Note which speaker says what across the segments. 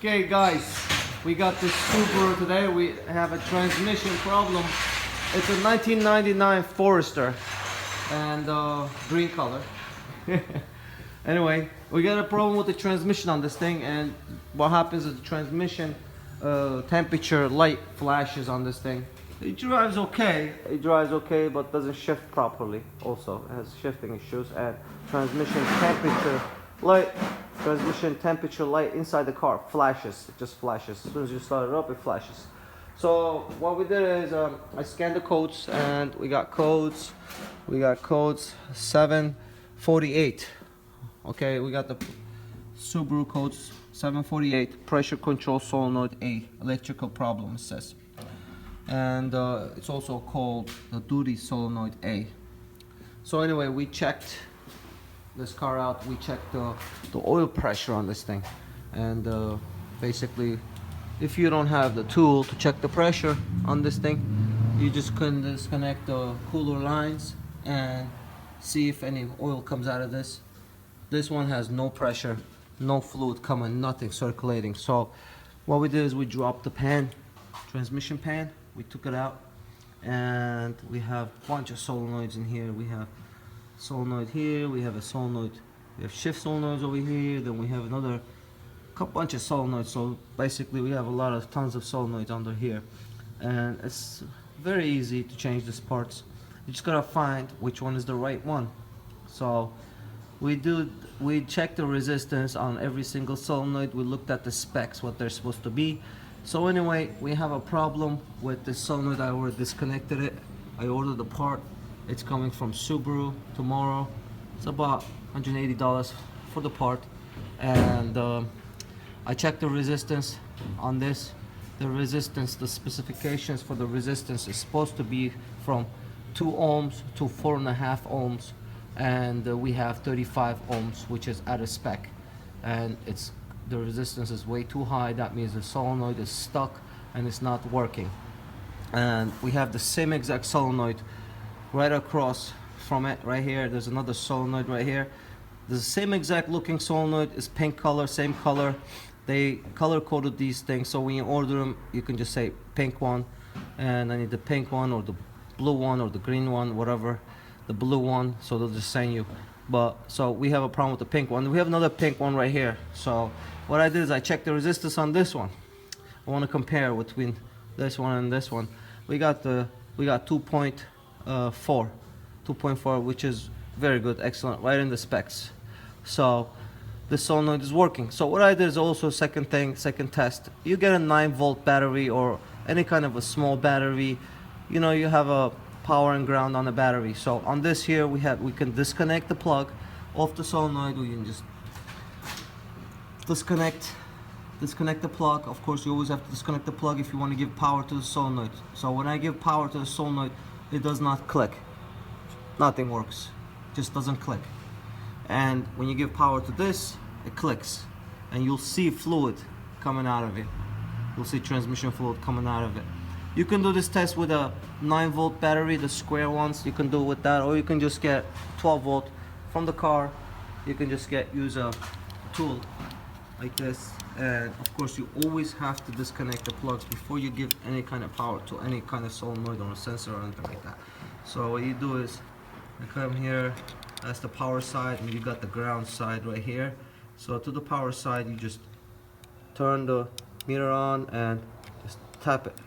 Speaker 1: Okay guys, we got this Subaru today. We have a transmission problem. It's a 1999 Forester and green color. Anyway, we got a problem with the transmission on this thing, and what happens is the transmission temperature light flashes on this thing. It drives okay, but doesn't shift properly. Also, it has shifting issues, and transmission temperature light inside the car flashes. It just flashes. As soon as you start it up, it flashes. So what we did is I scanned the codes, and we got codes 748. Okay, we got the Subaru codes 748, pressure control solenoid A, electrical problem, it says. And it's also called the duty solenoid A. So anyway, we checked this car out. We checked the oil pressure on this thing, and basically, if you don't have the tool to check the pressure on this thing, you just can disconnect the cooler lines and see if any oil comes out of this. This one has no pressure, no fluid coming, nothing circulating. So what we did is we dropped the pan, transmission pan. We took it out, and we have a bunch of solenoids in here. We have solenoid here, we have a solenoid, we have shift solenoids over here, then we have another bunch of solenoids. So basically we have tons of solenoids under here, and it's very easy to change these parts. You just gotta find which one is the right one. So we checked the resistance on every single solenoid. We looked at the specs, what they're supposed to be. So anyway, we have a problem with this solenoid. I already disconnected it. I ordered the part. It's coming from Subaru tomorrow. It's about $180 for the part. And I checked the resistance on this. The specifications for the resistance is supposed to be from 2 ohms to 4.5 ohms. And we have 35 ohms, which is out of spec. And the resistance is way too high. That means the solenoid is stuck and it's not working. And we have the same exact solenoid right across from it right here. There's another solenoid right here. The same exact looking solenoid is pink color, same color. They color coded these things, so when you order them, you can just say pink one, and I need the pink one, or the blue one, or the green one, whatever, the blue one. So they'll just send you. But so we have a problem with the pink one. We have another pink one right here. So what I did is I checked the resistance on this one. I want to compare between this one and this one. We got 2.4, which is very good, excellent, right in the specs. So the solenoid is working. So what I did is also second test. You get a 9-volt battery or any kind of a small battery. You know, you have a power and ground on the battery. So on this here, we can disconnect the plug off the solenoid. We can just disconnect the plug. Of course, you always have to disconnect the plug if you want to give power to the solenoid. So when I give power to the solenoid, it does not click. Nothing works. Just doesn't click. And when you give power to this, it clicks, and you'll see fluid coming out of it. You'll see transmission fluid coming out of it. You can do this test with a 9-volt battery, the square ones. You can do it with that, or you can just get 12-volt from the car. You can just use a tool like this. And of course, you always have to disconnect the plugs before you give any kind of power to any kind of solenoid or a sensor or anything like that. So what you do is you come here, that's the power side, and you got the ground side right here. So to the power side, you just turn the meter on and just tap it.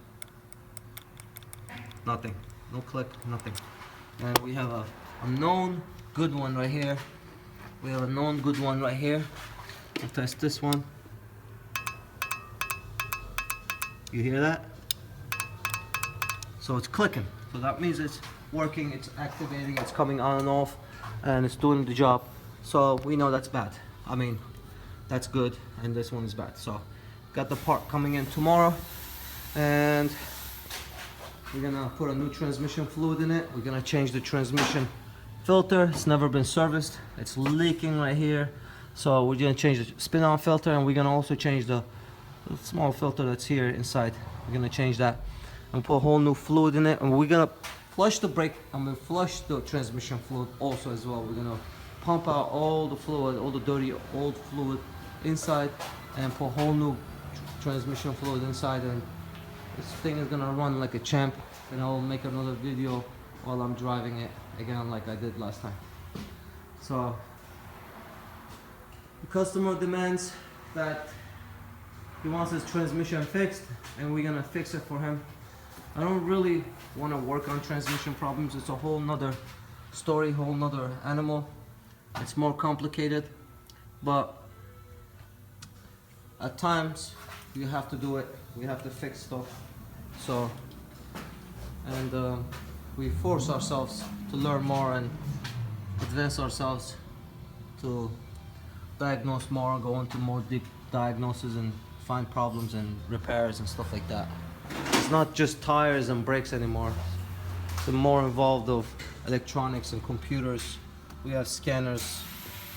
Speaker 1: Nothing, no click, nothing. And we have a known good one right here. We'll test this one. You hear that? So it's clicking. So that means it's working, it's activating, it's coming on and off, and it's doing the job. So we know that's bad. I mean, that's good, and this one is bad. So got the part coming in tomorrow, and we're gonna put a new transmission fluid in it. We're gonna change the transmission filter. It's never been serviced. It's leaking right here. So we're gonna change the spin-on filter, and we're gonna also change the small filter that's here inside. We're gonna change that and put a whole new fluid in it, and we're gonna flush the brake. I'm gonna flush the transmission fluid also as well. We're gonna pump out all the fluid, all the dirty old fluid inside, and put a whole new transmission fluid inside, and this thing is gonna run like a champ, and I'll make another video while I'm driving it again like I did last time. So the customer demands that he wants his transmission fixed, and we're gonna fix it for him. I don't really want to work on transmission problems. It's a whole nother story, whole nother animal. It's more complicated, but at times you have to do it. We have to fix stuff. So, and we force ourselves to learn more and advance ourselves to diagnose more, go into more deep diagnosis and find problems and repairs and stuff like that. It's not just tires and brakes anymore. It's more involved of electronics and computers. We have scanners.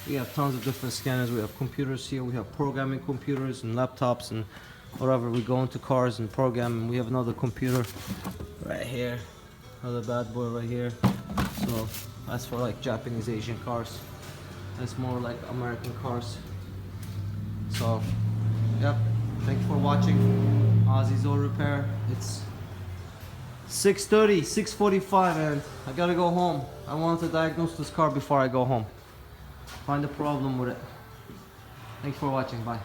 Speaker 1: We have tons of different scanners. We have computers here. We have programming computers and laptops and whatever. We go into cars and program, and we have another computer right here. Another bad boy right here. So that's for like Japanese, Asian cars. That's more like American cars. So, yep. Thanks for watching Ozzy's Auto Repair. It's 6:30, 6:45, and I gotta go home. I wanted to diagnose this car before I go home. Find a problem with it. Thanks for watching. Bye.